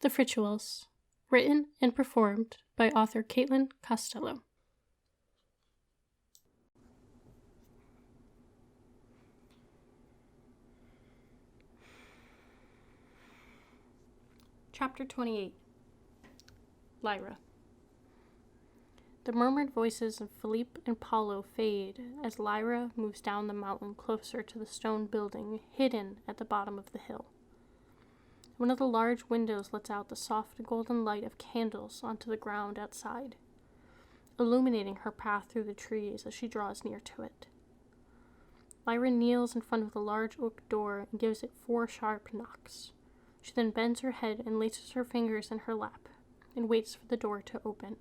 The Frituals, written and performed by author Caitlin Costello. Chapter 28. Lyra. The murmured voices of Philippe and Paulo fade as Lyra moves down the mountain closer to the stone building hidden at the bottom of the hill. One of the large windows lets out the soft golden light of candles onto the ground outside, illuminating her path through the trees as she draws near to it. Lyra kneels in front of the large oak door and gives it 4 sharp knocks. She then bends her head and laces her fingers in her lap and waits for the door to open.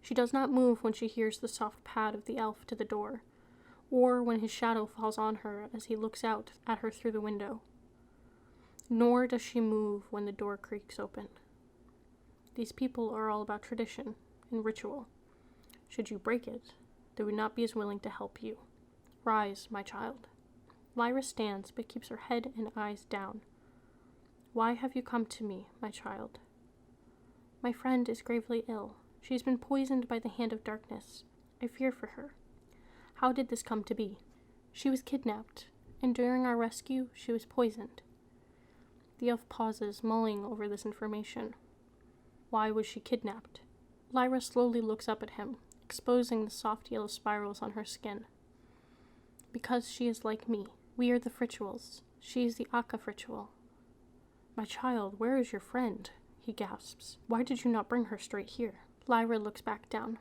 She does not move when she hears the soft pad of the elf to the door, or when his shadow falls on her as he looks out at her through the window. Nor does she move when the door creaks open. These people are all about tradition and ritual. Should you break it, they would not be as willing to help you. Rise, my child. Lyra stands, but keeps her head and eyes down. Why have you come to me, my child? My friend is gravely ill. She has been poisoned by the hand of darkness. I fear for her. How did this come to be? She was kidnapped, and during our rescue, she was poisoned. The elf pauses, mulling over this information. Why was she kidnapped? Lyra slowly looks up at him, exposing the soft yellow spirals on her skin. Because she is like me. We are the Frituals. She is the Aka Fritual. My child, where is your friend? He gasps. Why did you not bring her straight here? Lyra looks back down.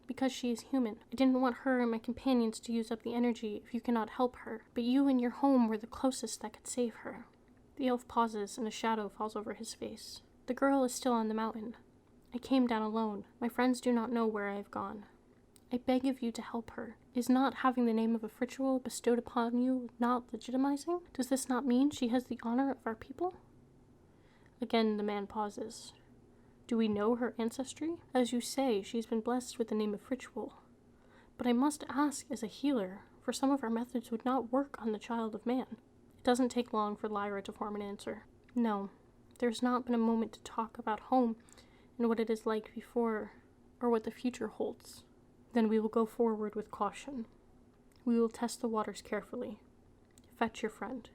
Because she is human. I didn't want her and my companions to use up the energy if you cannot help her, but you and your home were the closest that could save her. The elf pauses and a shadow falls over his face. The girl is still on the mountain. I came down alone. My friends do not know where I have gone. I beg of you to help her. Is not having the name of a Fritual bestowed upon you not legitimizing? Does this not mean she has the honor of our people? Again the man pauses. Do we know her ancestry? As you say, she has been blessed with the name of Fritual. But I must ask as a healer, for some of our methods would not work on the child of man. It doesn't take long for Lyra to form an answer. No, there's not been a moment to talk about home and what it is like before, or what the future holds. Then we will go forward with caution. We will test the waters carefully. Fetch your friend.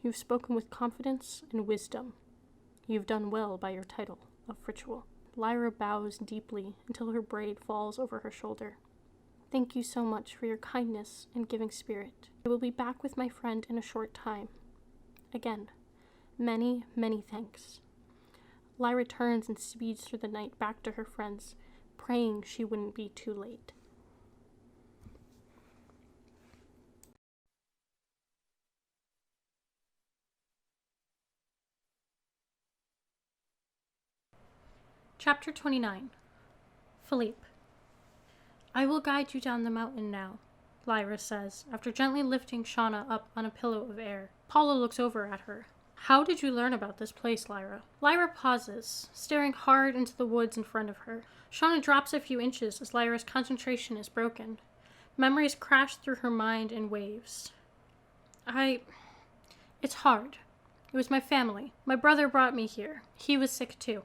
You've spoken with confidence and wisdom. You've done well by your title of Fritual. Lyra bows deeply until her braid falls over her shoulder. Thank you so much for your kindness and giving spirit. I will be back with my friend in a short time. Again, many, many thanks. Lyra turns and speeds through the night back to her friends, praying she wouldn't be too late. Chapter 29. Philippe. I will guide you down the mountain now, Lyra says, after gently lifting Shauna up on a pillow of air. Paula looks over at her. How did you learn about this place, Lyra? Lyra pauses, staring hard into the woods in front of her. Shauna drops a few inches as Lyra's concentration is broken. Memories crash through her mind in waves. It's hard. It was my family. My brother brought me here. He was sick too.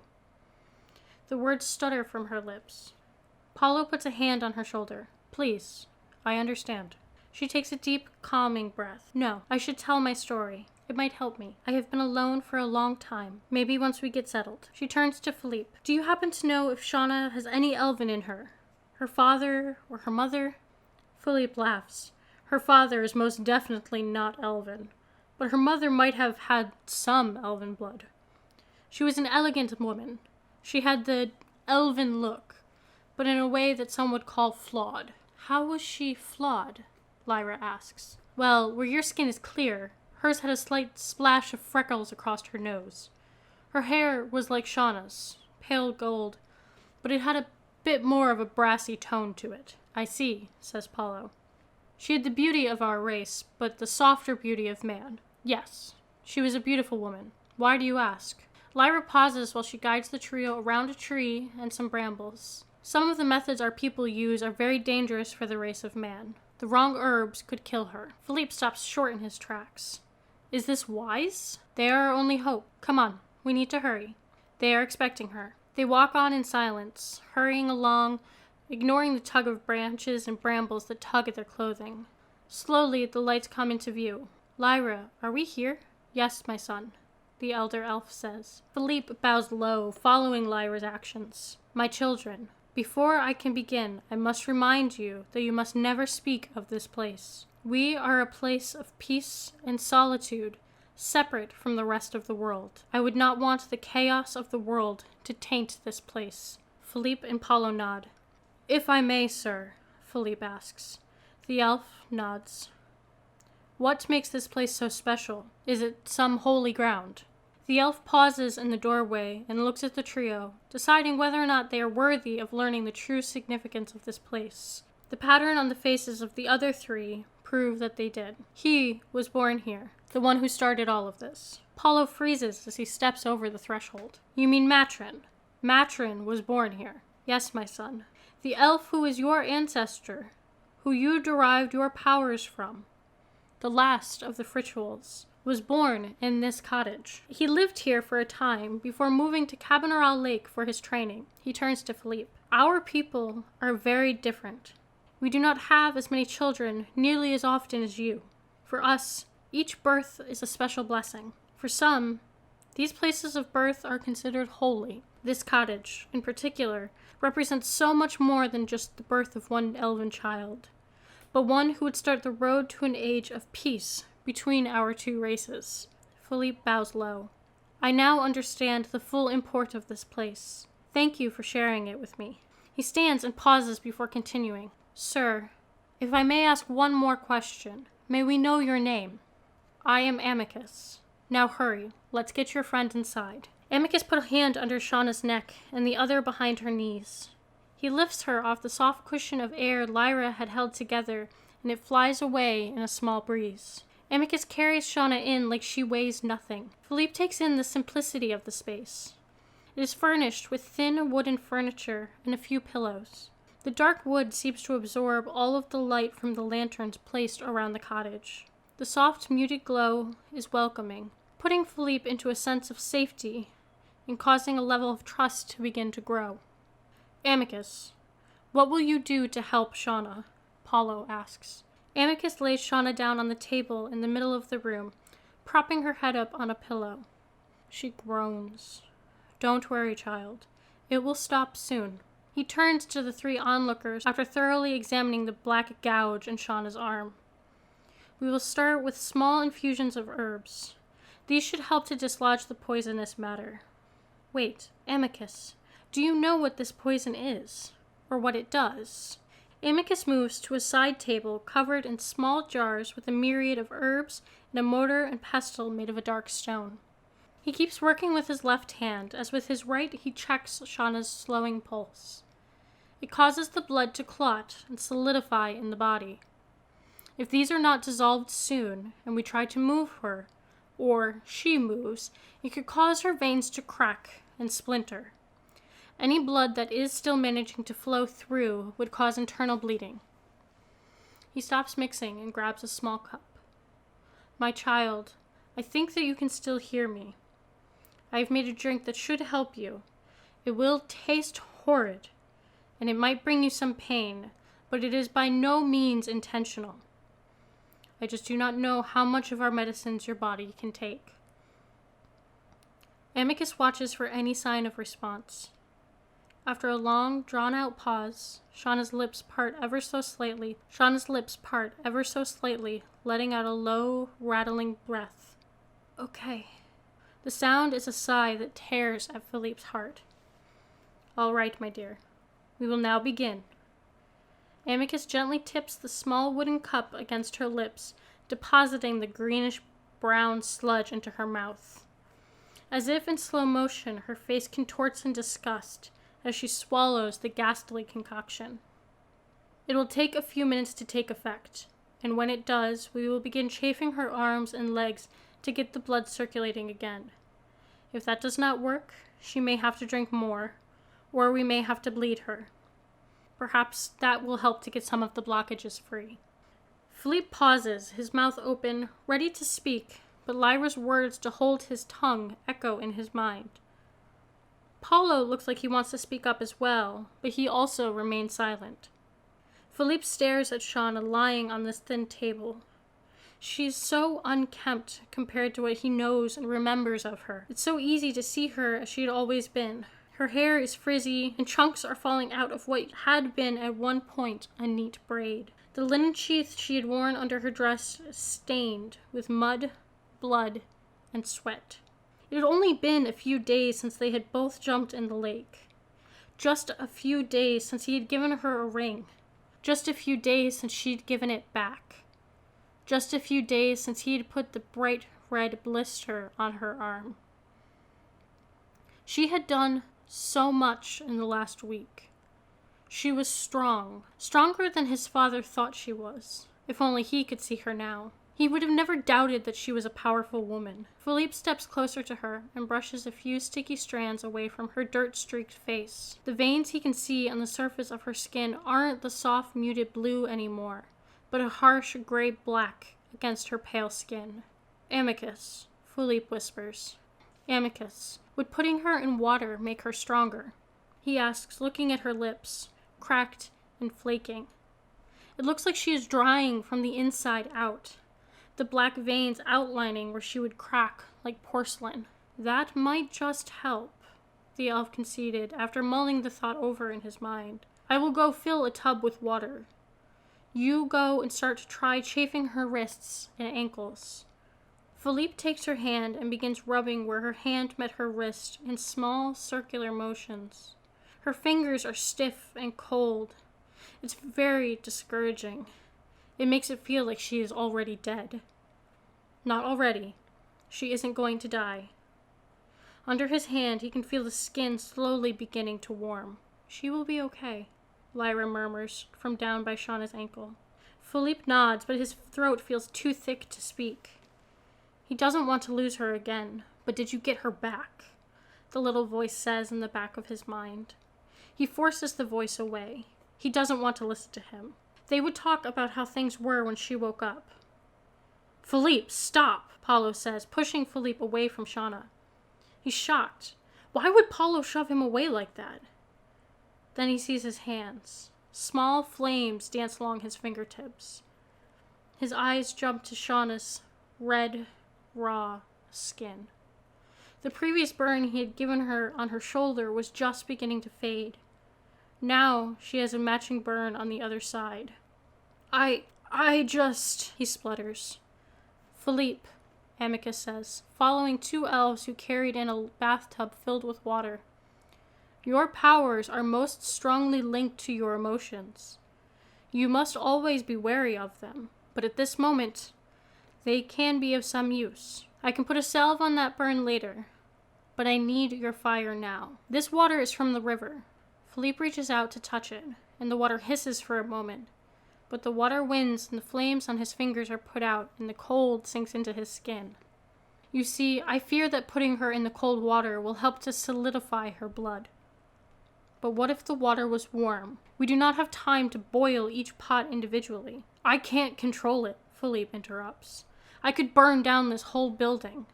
The words stutter from her lips. Paulo puts a hand on her shoulder. Please, I understand. She takes a deep, calming breath. No, I should tell my story. It might help me. I have been alone for a long time. Maybe once we get settled. She turns to Philippe. Do you happen to know if Shauna has any elven in her? Her father or her mother? Philippe laughs. Her father is most definitely not elven, but her mother might have had some elven blood. She was an elegant woman. She had the elven look, but in a way that some would call flawed. How was she flawed? Lyra asks. Well, where your skin is clear, hers had a slight splash of freckles across her nose. Her hair was like Shauna's, pale gold, but it had a bit more of a brassy tone to it. I see, says Paulo. She had the beauty of our race, but the softer beauty of man. Yes, she was a beautiful woman. Why do you ask? Lyra pauses while she guides the trio around a tree and some brambles. Some of the methods our people use are very dangerous for the race of man. The wrong herbs could kill her. Philippe stops short in his tracks. Is this wise? They are our only hope. Come on, We need to hurry. They are expecting her. They walk on in silence, hurrying along, ignoring the tug of branches and brambles that tug at their clothing. Slowly, the lights come into view. Lyra, are we here? Yes, my son, the elder elf says. Philippe bows low, following Lyra's actions. My children, before I can begin, I must remind you that you must never speak of this place. We are a place of peace and solitude, separate from the rest of the world. I would not want the chaos of the world to taint this place. Philippe and Paulo nod. If I may, sir, Philippe asks. The elf nods. What makes this place so special? Is it some holy ground? The elf pauses in the doorway and looks at the trio, deciding whether or not they are worthy of learning the true significance of this place. The pattern on the faces of the other three prove that they did. He was born here, the one who started all of this. Paulo freezes as he steps over the threshold. You mean Matron? Matron was born here. Yes, my son. The elf who is your ancestor, who you derived your powers from, the last of the Frituals, was born in this cottage. He lived here for a time before moving to Cabanneral Lake for his training. He turns to Philippe. Our people are very different. We do not have as many children nearly as often as you. For us, each birth is a special blessing. For some, these places of birth are considered holy. This cottage, in particular, represents so much more than just the birth of one elven child, but one who would start the road to an age of peace between our two races. Philippe bows low. I now understand the full import of this place. Thank you for sharing it with me. He stands and pauses before continuing. Sir, if I may ask one more question, may we know your name? I am Amicus. Now hurry, let's get your friend inside. Amicus put a hand under Shauna's neck and the other behind her knees. He lifts her off the soft cushion of air Lyra had held together, and it flies away in a small breeze. Amicus carries Shauna in like she weighs nothing. Philippe takes in the simplicity of the space. It is furnished with thin wooden furniture and a few pillows. The dark wood seems to absorb all of the light from the lanterns placed around the cottage. The soft, muted glow is welcoming, putting Philippe into a sense of safety and causing a level of trust to begin to grow. Amicus, what will you do to help Shauna? Paulo asks. Amicus lays Shauna down on the table in the middle of the room, propping her head up on a pillow. She groans. Don't worry, child. It will stop soon. He turns to the three onlookers after thoroughly examining the black gouge in Shauna's arm. We will start with small infusions of herbs. These should help to dislodge the poisonous matter. Wait, Amicus, do you know what this poison is? Or what it does? Amicus moves to a side table covered in small jars with a myriad of herbs and a mortar and pestle made of a dark stone. He keeps working with his left hand, as with his right he checks Shauna's slowing pulse. It causes the blood to clot and solidify in the body. If these are not dissolved soon, and we try to move her, or she moves, it could cause her veins to crack and splinter. Any blood that is still managing to flow through would cause internal bleeding. He stops mixing and grabs a small cup. My child, I think that you can still hear me. I have made a drink that should help you. It will taste horrid, and it might bring you some pain, but it is by no means intentional. I just do not know how much of our medicines your body can take. Amicus watches for any sign of response. After a long, drawn-out pause, Shauna's lips part ever so slightly, letting out a low, rattling breath. Okay. The sound is a sigh that tears at Philippe's heart. All right, my dear. We will now begin. Amicus gently tips the small wooden cup against her lips, depositing the greenish-brown sludge into her mouth. As if in slow motion, her face contorts in disgust as she swallows the ghastly concoction. It will take a few minutes to take effect, and when it does, we will begin chafing her arms and legs to get the blood circulating again. If that does not work, she may have to drink more, or we may have to bleed her. Perhaps that will help to get some of the blockages free. Philippe pauses, his mouth open, ready to speak, but Lyra's words to hold his tongue echo in his mind. Paulo looks like he wants to speak up as well, but he also remains silent. Philippe stares at Shauna lying on this thin table. She's so unkempt compared to what he knows and remembers of her. It's so easy to see her as she had always been. Her hair is frizzy, and chunks are falling out of what had been at one point a neat braid. The linen sheath she had worn under her dress is stained with mud, blood, and sweat. It had only been a few days since they had both jumped in the lake. Just a few days since he had given her a ring. Just a few days since she'd given it back. Just a few days since he had put the bright red blister on her arm. She had done so much in the last week. She was strong, stronger than his father thought she was. If only he could see her now. He would have never doubted that she was a powerful woman. Philippe steps closer to her and brushes a few sticky strands away from her dirt-streaked face. The veins he can see on the surface of her skin aren't the soft, muted blue anymore, but a harsh gray-black against her pale skin. Amicus, Philippe whispers. Amicus, would putting her in water make her stronger? He asks, looking at her lips, cracked and flaking. It looks like she is drying from the inside out, the black veins outlining where she would crack like porcelain. That might just help, the elf conceded after mulling the thought over in his mind. I will go fill a tub with water. You go and start to try chafing her wrists and ankles. Philippe takes her hand and begins rubbing where her hand met her wrist in small circular motions. Her fingers are stiff and cold. It's very discouraging. It makes it feel like she is already dead. Not already. She isn't going to die. Under his hand, he can feel the skin slowly beginning to warm. She will be okay, Lyra murmurs from down by Shauna's ankle. Philippe nods, but his throat feels too thick to speak. He doesn't want to lose her again, but did you get her back? The little voice says in the back of his mind. He forces the voice away. He doesn't want to listen to him. They would talk about how things were when she woke up. Philippe, stop, Paulo says, pushing Philippe away from Shauna. He's shocked. Why would Paulo shove him away like that? Then he sees his hands. Small flames dance along his fingertips. His eyes jump to Shauna's red, raw skin. The previous burn he had given her on her shoulder was just beginning to fade. Now she has a matching burn on the other side. He splutters. Philippe, Amicus says, following two elves who carried in a bathtub filled with water. Your powers are most strongly linked to your emotions. You must always be wary of them, but at this moment, they can be of some use. I can put a salve on that burn later, but I need your fire now. This water is from the river. Philippe reaches out to touch it, and the water hisses for a moment, but the water wins and the flames on his fingers are put out, and the cold sinks into his skin. You see, I fear that putting her in the cold water will help to solidify her blood. But what if the water was warm? We do not have time to boil each pot individually. I can't control it, Philippe interrupts. I could burn down this whole building.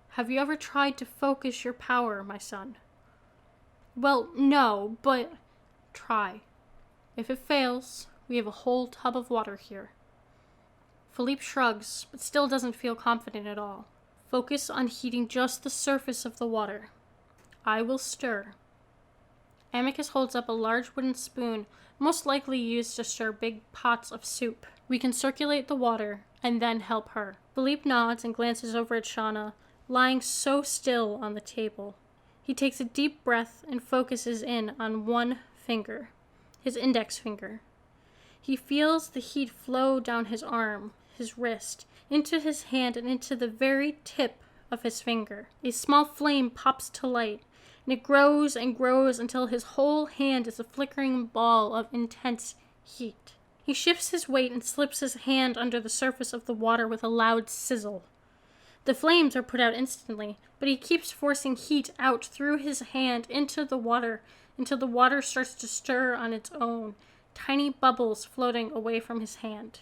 Have you ever tried to focus your power, my son? Well, no, but try. If it fails, we have a whole tub of water here. Philippe shrugs, but still doesn't feel confident at all. Focus on heating just the surface of the water. I will stir. Amicus holds up a large wooden spoon, most likely used to stir big pots of soup. We can circulate the water and then help her. Philippe nods and glances over at Shauna, lying so still on the table. He takes a deep breath and focuses in on one finger, his index finger. He feels the heat flow down his arm, his wrist, into his hand and into the very tip of his finger. A small flame pops to light, and it grows and grows until his whole hand is a flickering ball of intense heat. He shifts his weight and slips his hand under the surface of the water with a loud sizzle. The flames are put out instantly, but he keeps forcing heat out through his hand into the water until the water starts to stir on its own, tiny bubbles floating away from his hand.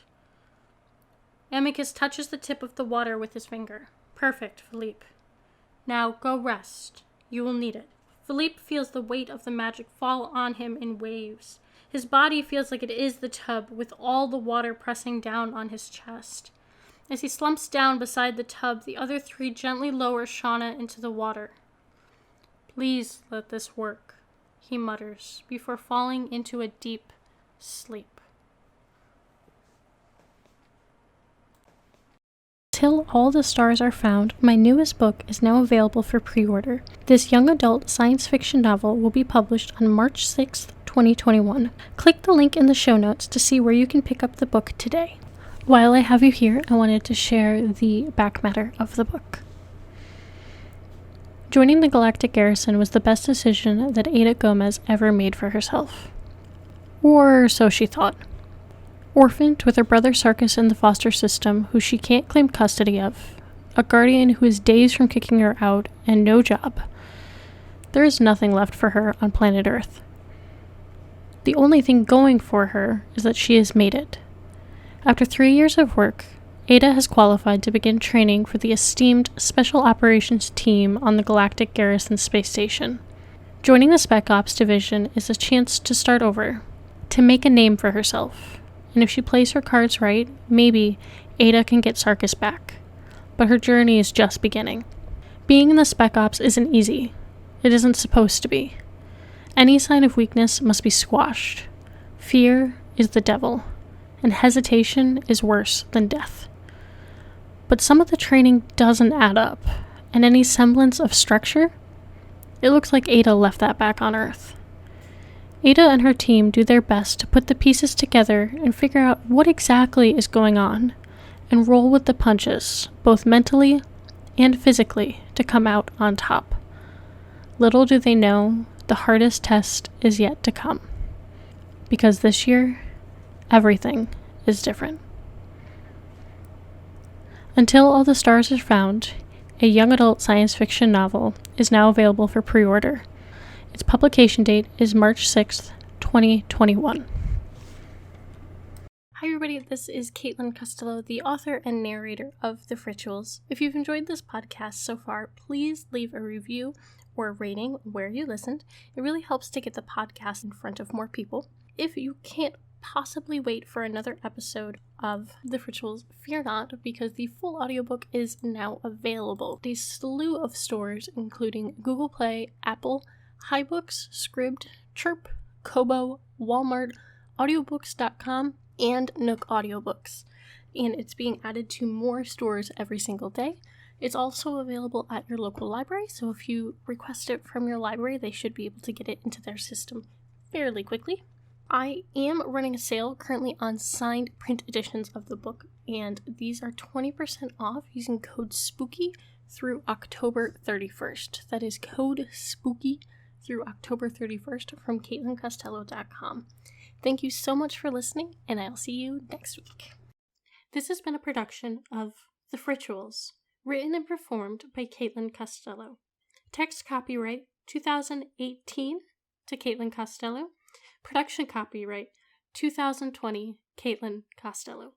Amicus touches the tip of the water with his finger. Perfect, Philippe. Now go rest. You will need it. Philippe feels the weight of the magic fall on him in waves. His body feels like it is the tub, with all the water pressing down on his chest. As he slumps down beside the tub, the other three gently lower Shauna into the water. Please let this work, he mutters, before falling into a deep sleep. Till All the Stars Are Found, my newest book is now available for pre-order. This young adult science fiction novel will be published on March 6th, 2021. Click the link in the show notes to see where you can pick up the book today. While I have you here, I wanted to share the back matter of the book. Joining the Galactic Garrison was the best decision that Ada Gomez ever made for herself. Or so she thought. Orphaned with her brother Sarkis in the foster system, who she can't claim custody of, a guardian who is days from kicking her out, and no job. There is nothing left for her on planet Earth. The only thing going for her is that she has made it. After 3 years of work, Ada has qualified to begin training for the esteemed Special Operations Team on the Galactic Garrison Space Station. Joining the Spec Ops Division is a chance to start over, to make a name for herself. And if she plays her cards right, maybe Ada can get Sarkis back. But her journey is just beginning. Being in the Spec Ops isn't easy. It isn't supposed to be. Any sign of weakness must be squashed. Fear is the devil, and hesitation is worse than death. But some of the training doesn't add up, and any semblance of structure? It looks like Ada left that back on Earth. Ada and her team do their best to put the pieces together and figure out what exactly is going on, and roll with the punches, both mentally and physically, to come out on top. Little do they know, the hardest test is yet to come. Because this year, everything is different. Until All the Stars Are Found, a young adult science fiction novel, is now available for pre-order. Its publication date is March 6th, 2021. Hi everybody, this is Caitlin Costello, the author and narrator of The Frituals. If you've enjoyed this podcast so far, please leave a review or a rating where you listened. It really helps to get the podcast in front of more people. If you can't possibly wait for another episode of The Frituals, fear not, because the full audiobook is now available. A slew of stores, including Google Play, Apple, HiBooks, Scribd, Chirp, Kobo, Walmart, audiobooks.com, and Nook Audiobooks. And it's being added to more stores every single day. It's also available at your local library, so if you request it from your library, they should be able to get it into their system fairly quickly. I am running a sale currently on signed print editions of the book, and these are 20% off using code SPOOKY through October 31st. That is code SPOOKY through October 31st from CaitlinCostello.com. Thank you so much for listening, and I'll see you next week. This has been a production of The Frituals, written and performed by Caitlin Costello. Text copyright 2018 to Caitlin Costello. Production copyright 2020 Caitlin Costello.